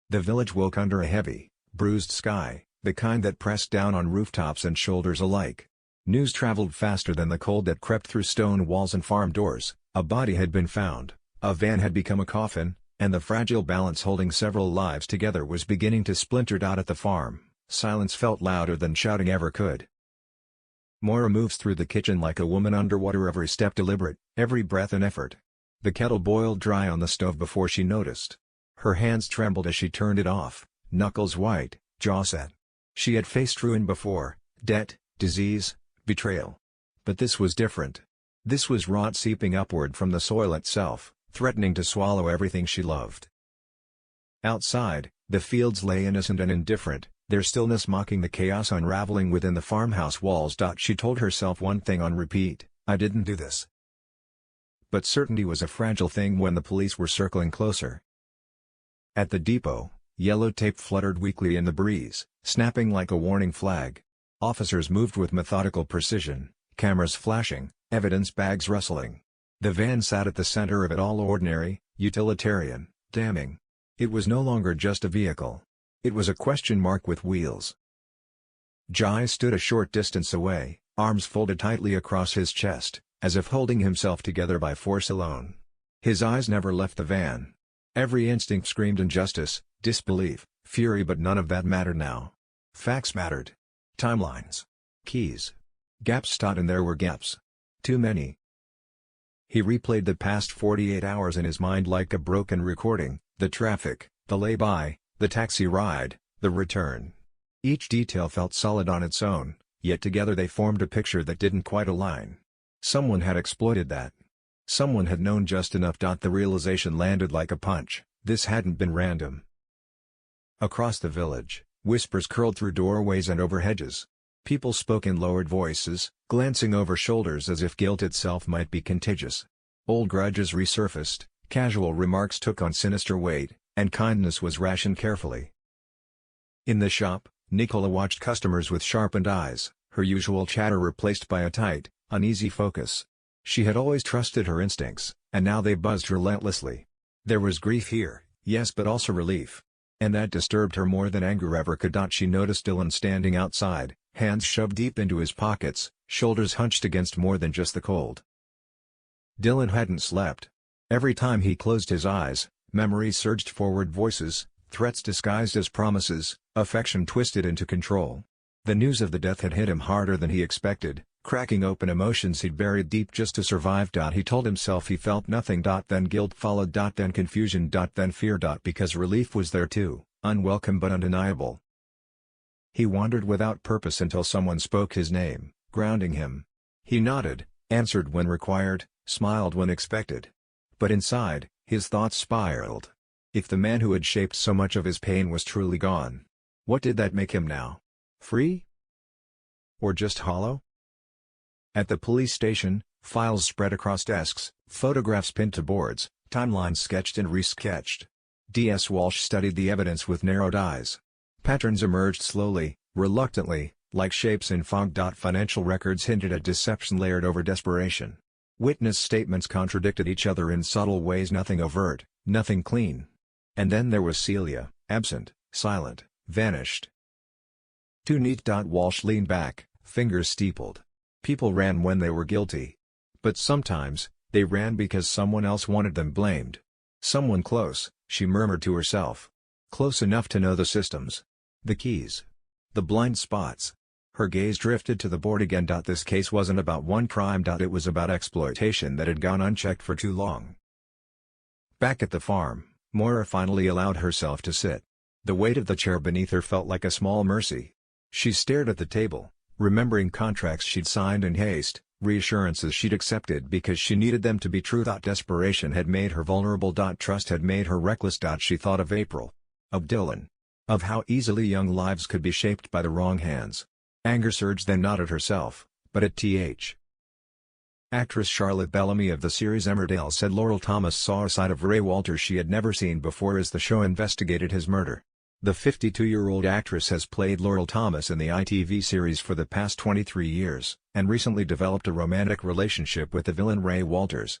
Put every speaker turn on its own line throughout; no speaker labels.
The village woke under a heavy, bruised sky, the kind that pressed down on rooftops and shoulders alike. News traveled faster than the cold that crept through stone walls and farm doors. A body had been found, a van had become a coffin, and the fragile balance holding several lives together was beginning to splinter out at the farm. Silence felt louder than shouting ever could. Moira moves through the kitchen like a woman underwater, every step deliberate, every breath an effort. The kettle boiled dry on the stove before she noticed. Her hands trembled as she turned it off, knuckles white, jaw set. She had faced ruin before, debt, disease, betrayal. But this was different. This was rot seeping upward from the soil itself, threatening to swallow everything she loved. Outside, the fields lay innocent and indifferent, their stillness mocking the chaos unraveling within the farmhouse walls. She told herself one thing on repeat: I didn't do this. But certainty was a fragile thing when the police were circling closer. At the depot, yellow tape fluttered weakly in the breeze, snapping like a warning flag. Officers moved with methodical precision, cameras flashing, evidence bags rustling. The van sat at the center of it all, ordinary, utilitarian, damning. It was no longer just a vehicle. It was a question mark with wheels. Jai stood a short distance away, arms folded tightly across his chest, as if holding himself together by force alone. His eyes never left the van. Every instinct screamed injustice, disbelief, fury, but none of that mattered now. Facts mattered. Timelines. Keys. Gaps. And there were gaps. Too many. He replayed the past 48 hours in his mind like a broken recording: the traffic, the lay-by, the taxi ride, the return. Each detail felt solid on its own, yet together they formed a picture that didn't quite align. Someone had exploited that. Someone had known just enough. The realization landed like a punch: this hadn't been random. Across the village, whispers curled through doorways and over hedges. People spoke in lowered voices, glancing over shoulders as if guilt itself might be contagious. Old grudges resurfaced, casual remarks took on sinister weight, and kindness was rationed carefully. In the shop, Nicola watched customers with sharpened eyes, her usual chatter replaced by a tight, uneasy focus. She had always trusted her instincts, and now they buzzed relentlessly. There was grief here, yes, but also relief. And that disturbed her more than anger ever could. She noticed Dylan standing outside, hands shoved deep into his pockets, shoulders hunched against more than just the cold. Dylan hadn't slept. Every time he closed his eyes, memories surged forward, voices, threats disguised as promises, affection twisted into control. The news of the death had hit him harder than he expected, cracking open emotions he'd buried deep just to survive. He told himself he felt nothing. Then guilt followed. Then confusion. Then fear. Because relief was there too, unwelcome but undeniable. He wandered without purpose until someone spoke his name, grounding him. He nodded, answered when required, smiled when expected. But inside, his thoughts spiraled. If the man who had shaped so much of his pain was truly gone, what did that make him now? Free? Or just hollow? At the police station, files spread across desks, photographs pinned to boards, timelines sketched and resketched. D.S. Walsh studied the evidence with narrowed eyes. Patterns emerged slowly, reluctantly, like shapes in fog. Financial records hinted at deception layered over desperation. Witness statements contradicted each other in subtle ways, nothing overt, nothing clean. And then there was Celia, absent, silent, vanished. Too neat. Walsh leaned back, fingers steepled. People ran when they were guilty. But sometimes, they ran because someone else wanted them blamed. Someone close, she murmured to herself. Close enough to know the systems. The keys. The blind spots. Her gaze drifted to the board again. This case wasn't about one crime. It was about exploitation that had gone unchecked for too long. Back at the farm, Moira finally allowed herself to sit. The weight of the chair beneath her felt like a small mercy. She stared at the table, remembering contracts she'd signed in haste, reassurances she'd accepted because she needed them to be true. Desperation had made her vulnerable. Trust had made her reckless. She thought of April. Of Dylan. Of how easily young lives could be shaped by the wrong hands. Anger surged, then not at herself, but at Th. Actress Charlotte Bellamy of the series Emmerdale said Laurel Thomas saw a side of Ray Walters she had never seen before as the show investigated his murder. The 52-year-old actress has played Laurel Thomas in the ITV series for the past 23 years, and recently developed a romantic relationship with the villain Ray Walters.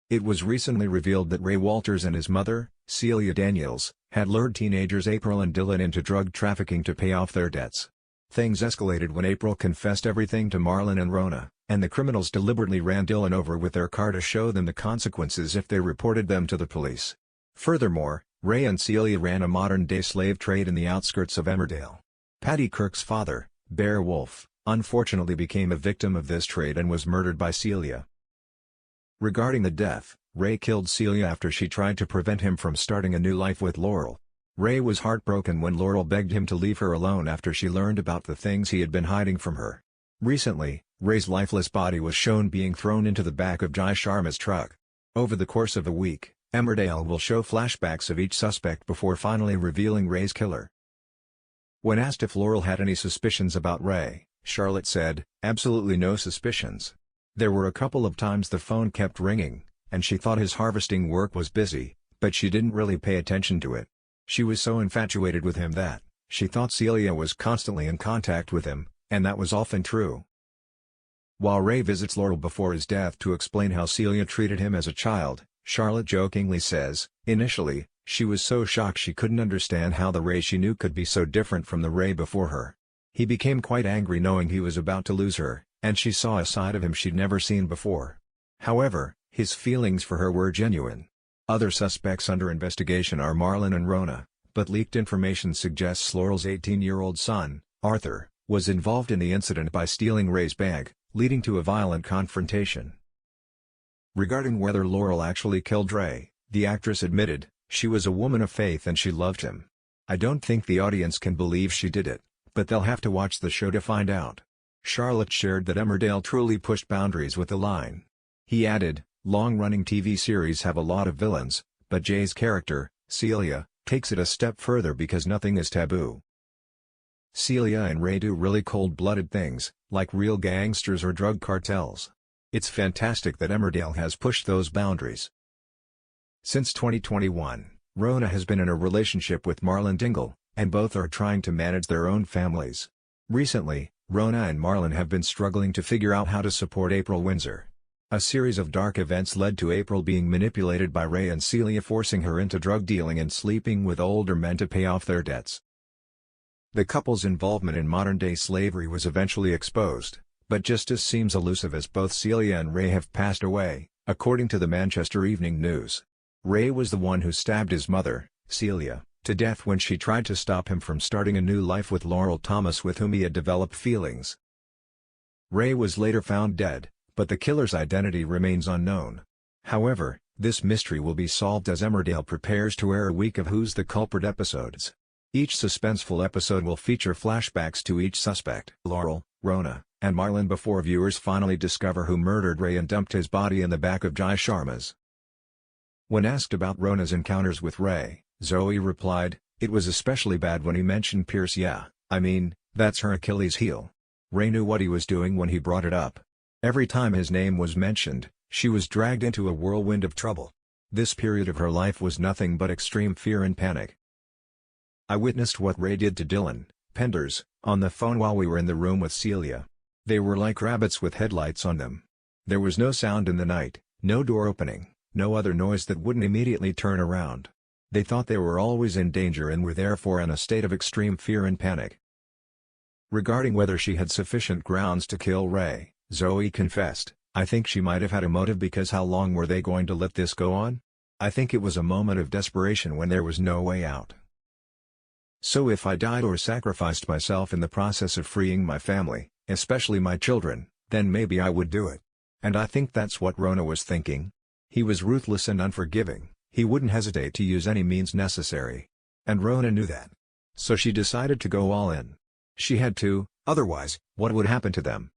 It was recently revealed that Ray Walters and his mother, Celia Daniels, had lured teenagers April and Dylan into drug trafficking to pay off their debts. Things escalated when April confessed everything to Marlon and Rona, and the criminals deliberately ran Dylan over with their car to show them the consequences if they reported them to the police. Furthermore, Ray and Celia ran a modern-day slave trade in the outskirts of Emmerdale. Paddy Kirk's father, Bear Wolf, unfortunately became a victim of this trade and was murdered by Celia. Regarding the death, Ray killed Celia after she tried to prevent him from starting a new life with Laurel. Ray was heartbroken when Laurel begged him to leave her alone after she learned about the things he had been hiding from her. Recently, Ray's lifeless body was shown being thrown into the back of Jai Sharma's truck. Over the course of a week, Emmerdale will show flashbacks of each suspect before finally revealing Ray's killer. When asked if Laurel had any suspicions about Ray, Charlotte said, "Absolutely no suspicions. There were a couple of times the phone kept ringing, and she thought his harvesting work was busy, but she didn't really pay attention to it. She was so infatuated with him that she thought Celia was constantly in contact with him, and that was often true." While Ray visits Laurel before his death to explain how Celia treated him as a child, Charlotte jokingly says, "Initially, she was so shocked she couldn't understand how the Ray she knew could be so different from the Ray before her. He became quite angry knowing he was about to lose her, and she saw a side of him she'd never seen before. However, his feelings for her were genuine." Other suspects under investigation are Marlon and Rona, but leaked information suggests Laurel's 18-year-old son, Arthur, was involved in the incident by stealing Ray's bag, leading to a violent confrontation. Regarding whether Laurel actually killed Ray, the actress admitted, "She was a woman of faith and she loved him. I don't think the audience can believe she did it, but they'll have to watch the show to find out." Charlotte shared that Emmerdale truly pushed boundaries with the line. He added, "Long-running TV series have a lot of villains, but Jay's character, Celia, takes it a step further because nothing is taboo. Celia and Ray do really cold-blooded things, like real gangsters or drug cartels. It's fantastic that Emmerdale has pushed those boundaries." Since 2021, Rona has been in a relationship with Marlon Dingle, and both are trying to manage their own families. Recently, Rona and Marlon have been struggling to figure out how to support April Windsor. A series of dark events led to April being manipulated by Ray and Celia, forcing her into drug dealing and sleeping with older men to pay off their debts. The couple's involvement in modern-day slavery was eventually exposed, but justice seems elusive as both Celia and Ray have passed away, according to the Manchester Evening News. Ray was the one who stabbed his mother, Celia, to death when she tried to stop him from starting a new life with Laurel Thomas, with whom he had developed feelings. Ray was later found dead, but the killer's identity remains unknown. However, this mystery will be solved as Emmerdale prepares to air a week of Who's the Culprit episodes. Each suspenseful episode will feature flashbacks to each suspect, Laurel, Rona, and Marlon, before viewers finally discover who murdered Ray and dumped his body in the back of Jai Sharma's. When asked about Rona's encounters with Ray, Zoe replied, "It was especially bad when he mentioned Pierce. Yeah, I mean, that's her Achilles heel. Ray knew what he was doing when he brought it up. Every time his name was mentioned, she was dragged into a whirlwind of trouble. This period of her life was nothing but extreme fear and panic. I witnessed what Ray did to Dylan, Penders, on the phone while we were in the room with Celia. They were like rabbits with headlights on them. There was no sound in the night, no door opening, no other noise that wouldn't immediately turn around. They thought they were always in danger and were therefore in a state of extreme fear and panic." Regarding whether she had sufficient grounds to kill Ray, Zoe confessed, "I think she might have had a motive, because how long were they going to let this go on? I think it was a moment of desperation when there was no way out. So if I died or sacrificed myself in the process of freeing my family, especially my children, then maybe I would do it. And I think that's what Rona was thinking. He was ruthless and unforgiving, he wouldn't hesitate to use any means necessary. And Rona knew that. So she decided to go all in. She had to, otherwise, what would happen to them?"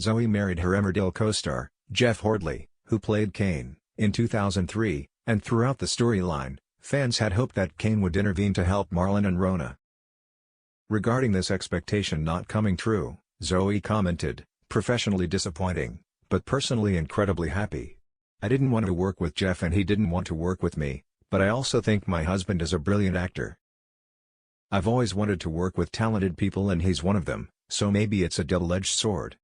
Zoe married her Emmerdale co-star, Jeff Hordley, who played Kane, in 2003, and throughout the storyline, fans had hoped that Kane would intervene to help Marlon and Rona. Regarding this expectation not coming true, Zoe commented, "Professionally disappointing, but personally incredibly happy. I didn't want to work with Jeff and he didn't want to work with me, but I also think my husband is a brilliant actor. I've always wanted to work with talented people and he's one of them, so maybe it's a double-edged sword."